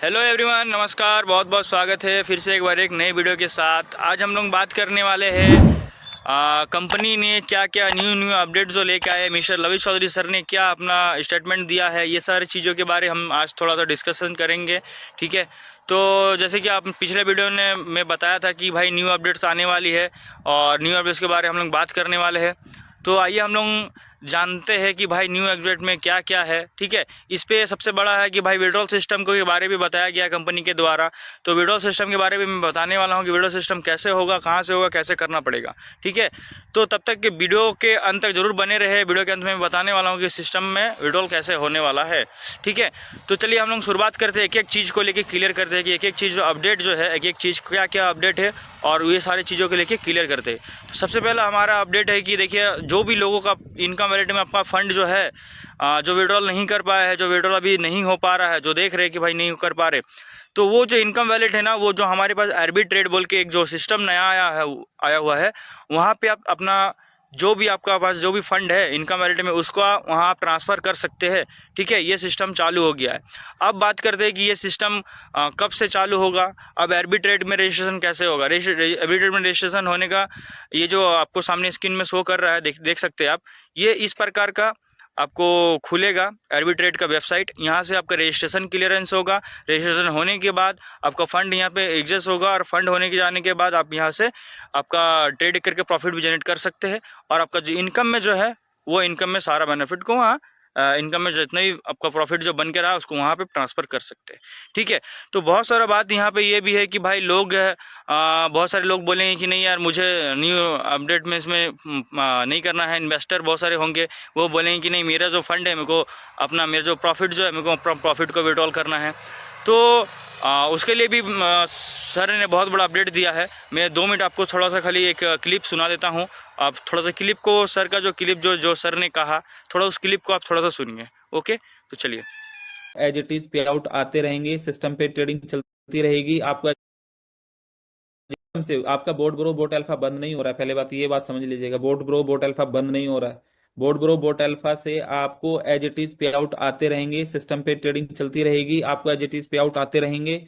Hello everyone, नमस्कार। बहुत बहुत स्वागत है फिर से एक बार एक नई वीडियो के साथ। आज हम लोग बात करने वाले हैं कंपनी ने क्या क्या न्यू न्यू अपडेट जो लेके आए। मिस्टर लविश चौधरी सर ने क्या अपना स्टेटमेंट दिया है, ये सारी चीज़ों के बारे हम आज थोड़ा सा डिस्कशन करेंगे। ठीक है, तो जैसे कि आप पिछले वीडियो ने मैं बताया था कि भाई न्यू अपडेट्स आने वाली है और न्यू अपडेट्स के बारे में हम लोग बात करने वाले हैं। तो आइए हम लोग जानते हैं कि भाई न्यू अपडेट में क्या क्या है। ठीक है, इस पे सबसे बड़ा है कि भाई विड्रॉल सिस्टम के बारे में बताया गया कंपनी के द्वारा। तो विड्रॉल सिस्टम के बारे में मैं बताने वाला हूँ कि विड्रॉल सिस्टम कैसे होगा, कहाँ से होगा, कैसे करना पड़ेगा। ठीक है, तो तब तक के वीडियो के अंत तक जरूर बने रहे। वीडियो के अंत में मैं बताने वाला हूँ कि सिस्टम में विड्रॉल कैसे होने वाला है। ठीक है, तो चलिए हम लोग शुरुआत करते हैं, एक एक चीज़ को लेके क्लियर करते हैं कि एक एक चीज़ जो अपडेट जो है, एक एक चीज़ क्या क्या अपडेट है और ये सारी चीज़ों को लेके क्लियर करते हैं। तो सबसे पहला हमारा अपडेट है कि देखिए, जो भी लोगों का इनकम वैलिड में आपका फंड जो है जो विड्रॉल नहीं कर पाया है, जो विड्रॉल अभी नहीं हो पा रहा है, जो देख रहे हैं कि भाई नहीं कर पा रहे, तो वो जो इनकम वैलिड है ना, वो जो हमारे पास आरबी ट्रेड बोल के एक जो सिस्टम नया आया हुआ है, वहाँ पे आप अपना जो भी आपका पास जो भी फंड है इनकम वैलिड में, उसको वहाँ आप ट्रांसफ़र कर सकते हैं। ठीक है, ये सिस्टम चालू हो गया है। अब बात करते हैं कि ये सिस्टम कब से चालू होगा। अब आर्बिट्रेट में रजिस्ट्रेशन कैसे होगा। आर्बिट्रेट में रजिस्ट्रेशन होने का ये जो आपको सामने स्क्रीन में शो कर रहा है, देख सकते हैं आप। ये इस प्रकार का आपको खुलेगा आर्बिट्रेट का वेबसाइट। यहाँ से आपका रजिस्ट्रेशन क्लियरेंस होगा। रजिस्ट्रेशन होने के बाद आपका फ़ंड यहाँ पे एग्जिस्ट होगा और फंड होने के जाने के बाद आप यहाँ से आपका ट्रेड करके प्रॉफिट भी जनरेट कर सकते हैं। और आपका जो इनकम में जो है, वो इनकम में सारा बेनिफिट को वहाँ इनकम में जितना भी आपका प्रॉफिट जो बन के रहा, उसको वहाँ पे ट्रांसफ़र कर सकते हैं। ठीक है, तो बहुत सारा बात यहाँ पे ये भी है कि भाई लोग बहुत सारे लोग बोलेंगे कि नहीं यार, मुझे न्यू अपडेट में इसमें नहीं करना है। इन्वेस्टर बहुत सारे होंगे, वो बोलेंगे कि नहीं, मेरा जो फंड है, मेरे को अपना मेरा जो प्रॉफिट जो है, मेरे को प्रॉफिट को विड्रॉल करना है। तो उसके लिए भी सर ने बहुत बड़ा अपडेट दिया है। मैं 2 मिनट आपको थोड़ा सा खाली एक क्लिप सुना देता हूँ। आप थोड़ा सा क्लिप को, सर का जो क्लिप जो सर ने कहा, थोड़ा उस क्लिप को आप थोड़ा सा सुनिए। ओके, तो चलिए। As it is pay out आते रहेंगे, सिस्टम पे ट्रेडिंग चलती रहेगी। आपका से आपका बोट ब्रो बोट अल्फा बंद नहीं हो रहा है। पहले बात ये बात समझ लीजिएगा, बोट ब्रो बोट अल्फा बंद नहीं हो रहा है। बोट ब्रो बोट अल्फा से आपको as it is pay out आते रहेंगे, सिस्टम पे ट्रेडिंग चलती रहेगी, आपको as it is pay out आते रहेंगे।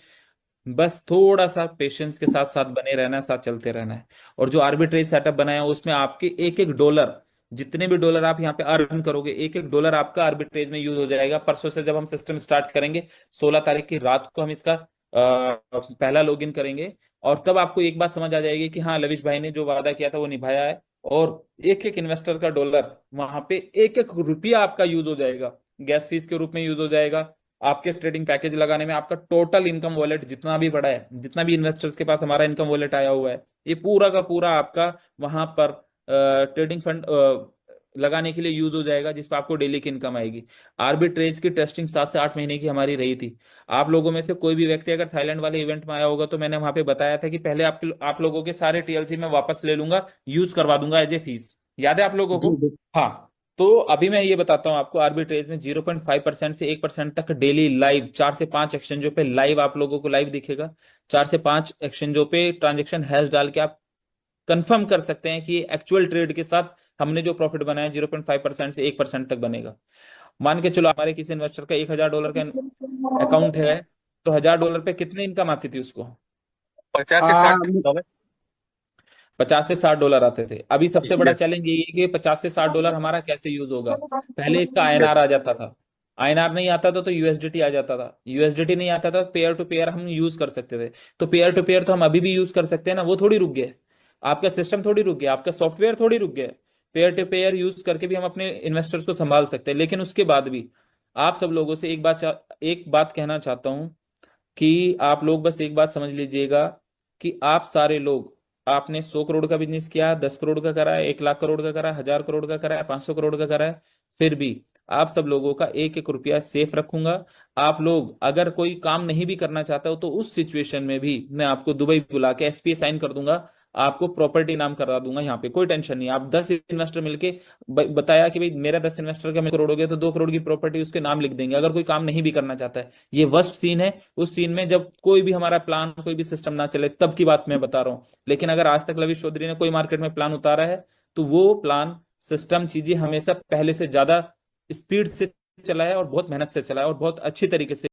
बस थोड़ा सा पेशेंस के साथ साथ बने रहना है, साथ चलते रहना है। और जो आर्बिट्रेज सेटअप बनाया है, उसमें आपके एक एक डॉलर, जितने भी डॉलर आप यहाँ पे अर्न करोगे, एक एक डॉलर आपका आर्बिट्रेज में यूज हो जाएगा। परसों से जब हम सिस्टम स्टार्ट करेंगे, 16 तारीख की रात को हम इसका पहला लॉगिन करेंगे। और तब आपको एक बात समझ आ जाएगी कि हाँ, लविश भाई ने जो वादा किया था वो निभाया है। और एक एक इन्वेस्टर का डॉलर, वहां पे एक एक रुपया आपका यूज हो जाएगा, गैस फीस के रूप में यूज हो जाएगा। आपके ट्रेडिंग पैकेज लगाने में आपका टोटल इनकम वॉलेट जितना भी बड़ा है, जितना भी इन्वेस्टर्स के पास हमारा इनकम वॉलेट आया हुआ है, ये पूरा का पूरा आपका वहां पर ट्रेडिंग फंड लगाने के लिए यूज हो जाएगा, जिस पर आपको डेली की इनकम आएगी। आर्बिट्रेज की टेस्टिंग 7 से 8 महीने की हमारी रही थी। आप लोगों में से कोई भी व्यक्ति अगर थाईलैंड वाले इवेंट में आया होगा, तो मैंने वहां पे बताया था कि पहले आप लोगों के सारे टीएलसी में वापस ले लूंगा, यूज करवा दूंगा एज ए फीस। याद है आप लोगों जी को? जी। हाँ। तो अभी मैं ये बताता हूँ आपको, आर्बिट्रेज में 0.5% से 1% तक डेली लाइव 4 से 5 एक्सचेंजों पे लाइव आप लोगों को लाइव दिखेगा। 4 से 5 एक्सचेंजों पे ट्रांजेक्शन हैश डाल के आप कंफर्म कर सकते हैं कि एक्चुअल ट्रेड के साथ हमने जो प्रॉफिट बनाया 0.5% से 1% तक बनेगा। मान के चलो हमारे किसी इन्वेस्टर का $1,000 का अकाउंट है, तो $1,000 पे कितने इनकम आती थी उसको? 50 से आ, 60 डॉलर 50 से 60 डॉलर आते थे। अभी सबसे बड़ा यस। चैलेंज यही है कि $50 से $60 हमारा कैसे यूज होगा। पहले इसका आईएनआर आ जाता था। आईएनआर नहीं आता था तो यूएसडीटी आ जाता था। यूएसडीटी नहीं आता था, पेयर टू पेयर हम यूज कर सकते थे। तो पेयर टू पेयर तो हम अभी भी यूज कर सकते हैं ना, वो थोड़ी रुक गया। आपका सिस्टम थोड़ी रुक गया, आपका सॉफ्टवेयर थोड़ी रुक गया। पेयर टू पेयर यूज करके भी हम अपने इन्वेस्टर्स को संभाल सकते हैं। लेकिन उसके बाद भी आप सब लोगों से एक बात कहना चाहता हूं कि आप लोग बस एक बात समझ लीजिएगा कि आप सारे लोग, आपने 100 करोड़ का बिजनेस किया, 10 करोड़ का करा है, 1 लाख करोड़ का करा है, 1000 करोड़ का करा है, 500 करोड़ का करा है, फिर भी आप सब लोगों का एक एक रुपया सेफ रखूंगा। आप लोग अगर कोई काम नहीं भी करना चाहते हो, तो उस सिचुएशन में भी मैं आपको दुबई बुला के एसपीए साइन कर दूंगा, आपको प्रॉपर्टी नाम करा दूंगा। यहाँ पे कोई टेंशन नहीं। आप 10 इन्वेस्टर मिलके बताया कि भाई मेरा 10 इन्वेस्टर का में करोड़ हो गया, तो 2 करोड़ की प्रॉपर्टी उसके नाम लिख देंगे, अगर कोई काम नहीं भी करना चाहता है। ये वर्स्ट सीन है। उस सीन में जब कोई भी हमारा प्लान, कोई भी सिस्टम ना चले, तब की बात मैं बता रहा हूँ। लेकिन अगर आज तक लविश चौधरी ने कोई मार्केट में प्लान उतारा है, तो वो प्लान, सिस्टम, चीजें हमेशा पहले से ज्यादा स्पीड से चला है और बहुत मेहनत से चला है और बहुत अच्छी तरीके से।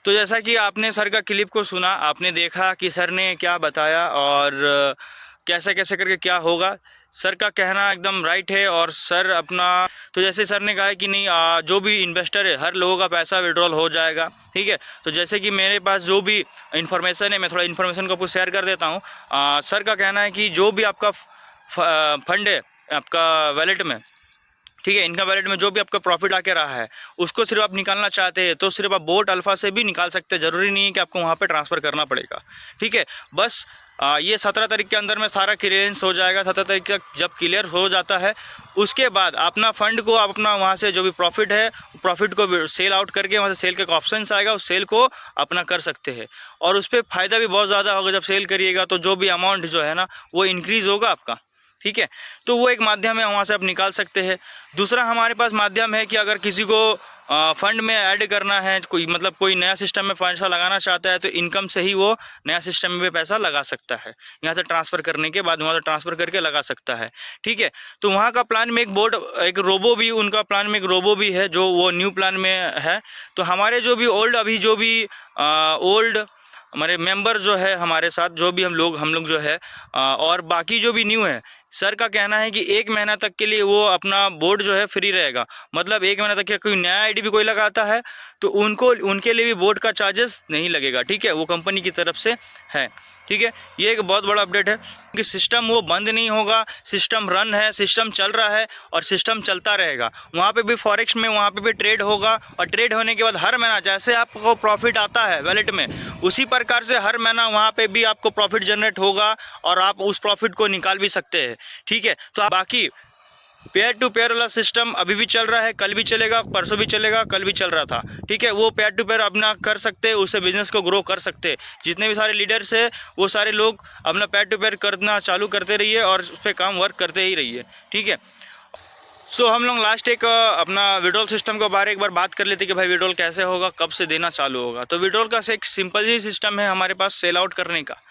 तो जैसा कि आपने सर का क्लिप को सुना, आपने देखा कि सर ने क्या बताया और कैसे कैसे करके क्या होगा। सर का कहना एकदम राइट है। और सर अपना, तो जैसे सर ने कहा है कि नहीं, जो भी इन्वेस्टर है हर लोगों का पैसा विड्रॉल हो जाएगा, ठीक है। तो जैसे कि मेरे पास जो भी इन्फॉर्मेशन है, मैं थोड़ा इन्फॉर्मेशन को आपको शेयर कर देता हूँ। सर का कहना है कि जो भी आपका फंड है आपका वैलेट में, ठीक है, इनका वैलेट में जो भी आपका प्रॉफिट आके रहा है उसको सिर्फ आप निकालना चाहते हैं तो सिर्फ आप बोट अल्फा से भी निकाल सकते हैं। ज़रूरी नहीं है कि आपको वहाँ पे ट्रांसफ़र करना पड़ेगा, ठीक है। बस ये 17 तारीख के अंदर में सारा क्लियरेंस हो जाएगा। 17 तारीख तक जब क्लियर हो जाता है उसके बाद अपना फंड को आप अपना वहाँ से जो भी प्रॉफिट है प्रॉफिट को सेल आउट करके वहाँ से सेल का एक ऑप्शन आएगा, उस सेल को अपना कर सकते हैं। और उस पर फ़ायदा भी बहुत ज़्यादा होगा। जब सेल करिएगा तो जो भी अमाउंट जो है ना वो इंक्रीज़ होगा आपका, ठीक है। तो वो एक माध्यम है, वहाँ से आप निकाल सकते हैं। दूसरा हमारे पास माध्यम है कि अगर किसी को फंड में ऐड करना है, कोई मतलब कोई नया सिस्टम में पैसा लगाना चाहता है तो इनकम से ही वो नया सिस्टम में पैसा लगा सकता है। यहाँ से ट्रांसफ़र करने के बाद वहाँ से ट्रांसफ़र करके लगा सकता है, ठीक है। तो वहाँ का प्लान में एक रोबो भी, उनका प्लान में एक रोबो भी है जो वो न्यू प्लान में है। तो हमारे जो भी ओल्ड हमारे मेंबर जो है हमारे साथ, जो भी हम लोग जो है और बाकी जो भी न्यू है, सर का कहना है कि 1 महीना तक के लिए वो अपना बोर्ड जो है फ्री रहेगा। मतलब 1 महीना तक के कोई नया आईडी भी कोई लगाता है तो उनके लिए भी बोर्ड का चार्जेस नहीं लगेगा, ठीक है। वो कंपनी की तरफ से है, ठीक है। ये एक बहुत बड़ा अपडेट है कि सिस्टम वो बंद नहीं होगा, सिस्टम रन है, सिस्टम चल रहा है और सिस्टम चलता रहेगा। वहाँ पे भी फॉरेक्स में वहाँ पे भी ट्रेड होगा और ट्रेड होने के बाद हर महीना जैसे आपको प्रॉफिट आता है वैलेट में, उसी प्रकार से हर महीना वहाँ पे भी आपको प्रॉफिट जनरेट होगा और आप उस प्रॉफिट को निकाल भी सकते हैं, ठीक है। तो बाकी पेयर टू पेयर वाला सिस्टम अभी भी चल रहा है, कल भी चलेगा, परसों भी चलेगा, कल भी चल रहा था, ठीक है। वो पेयर टू पेयर अपना कर सकते हैं, उससे बिजनेस को ग्रो कर सकते हैं। जितने भी सारे लीडर्स है वो सारे लोग अपना पेयर टू पेयर करना चालू करते रहिए और उस पर काम वर्क करते ही रहिए, ठीक है। सो हम लोग लास्ट एक अपना विड्रॉल सिस्टम के बारे एक बार बात कर लेते कि भाई विड्रॉल कैसे होगा, कब से देना चालू होगा। तो विड्रॉल का एक सिंपल ही सिस्टम है हमारे पास सेल आउट करने का।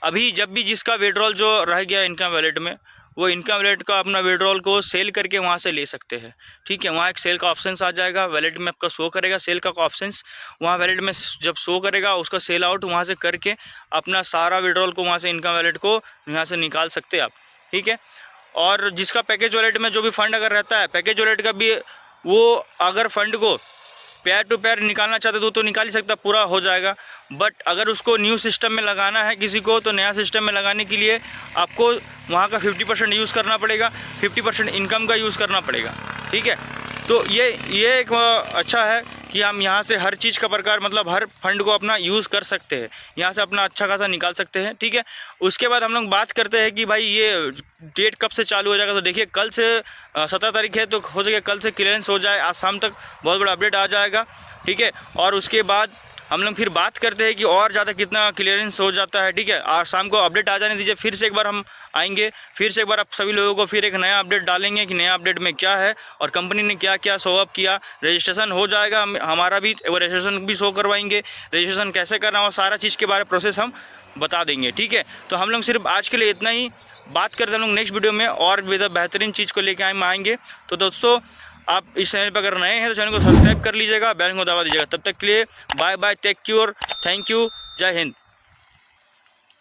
अभी जब भी जिसका विड्रॉल जो रह गया इनकम वैलेट में, वो इनकम वैलेट का अपना विड्रॉल को सेल करके वहाँ से ले सकते हैं, ठीक है। वहाँ एक सेल का ऑप्शन आ जाएगा, वैलेट में आपका शो करेगा सेल का ऑप्शन। वहाँ वैलेट में जब शो करेगा उसका सेल आउट वहाँ से करके अपना सारा विड्रॉल को वहाँ से इनकम वैलेट को यहाँ से निकाल सकते हैं आप, ठीक है। और जिसका पैकेज वॉलेट में जो भी फंड अगर रहता है, पैकेज वॉलेट का भी वो अगर फंड को पेयर टू पेयर निकालना चाहते तो निकाल ही सकता, पूरा हो जाएगा। बट अगर उसको न्यू सिस्टम में लगाना है किसी को, तो नया सिस्टम में लगाने के लिए आपको वहाँ का 50% यूज़ करना पड़ेगा, 50% इनकम का यूज़ करना पड़ेगा, ठीक है। तो ये एक अच्छा है कि हम यहाँ से हर चीज़ का प्रकार मतलब हर फंड को अपना यूज़ कर सकते हैं, यहाँ से अपना अच्छा खासा निकाल सकते हैं, ठीक है। उसके बाद हम लोग बात करते हैं कि भाई ये डेट कब से चालू हो जाएगा। तो देखिए कल से 17 तारीख है, तो हो सके कल से क्लियरेंस हो जाए, आज शाम तक बहुत बड़ा अपडेट आ जाएगा, ठीक है। और उसके बाद हम लोग फिर बात करते हैं कि और ज़्यादा कितना क्लियरेंस हो जाता है, ठीक है। आज शाम को अपडेट आ जाने दीजिए, फिर से एक बार हम आएंगे, फिर से एक बार आप सभी लोगों को फिर एक नया अपडेट डालेंगे कि नया अपडेट में क्या है और कंपनी ने क्या क्या शो अप किया। रजिस्ट्रेशन हो जाएगा हमारा भी, वो रजिस्ट्रेशन भी शो करवाएंगे, रजिस्ट्रेशन कैसे करना हो सारा चीज़ के बारे में प्रोसेस हम बता देंगे, ठीक है। तो हम लोग सिर्फ आज के लिए इतना ही बात करते हैं, हम लोग नेक्स्ट वीडियो में और बेहतरीन चीज़ को लेकर आएंगे। तो दोस्तों आप इस चैनल पर अगर नए हैं तो चैनल को सब्सक्राइब कर लीजिएगा, बेल को दबा दीजिएगा। तब तक के लिए bye bye, take care, thank you, जय हिंद।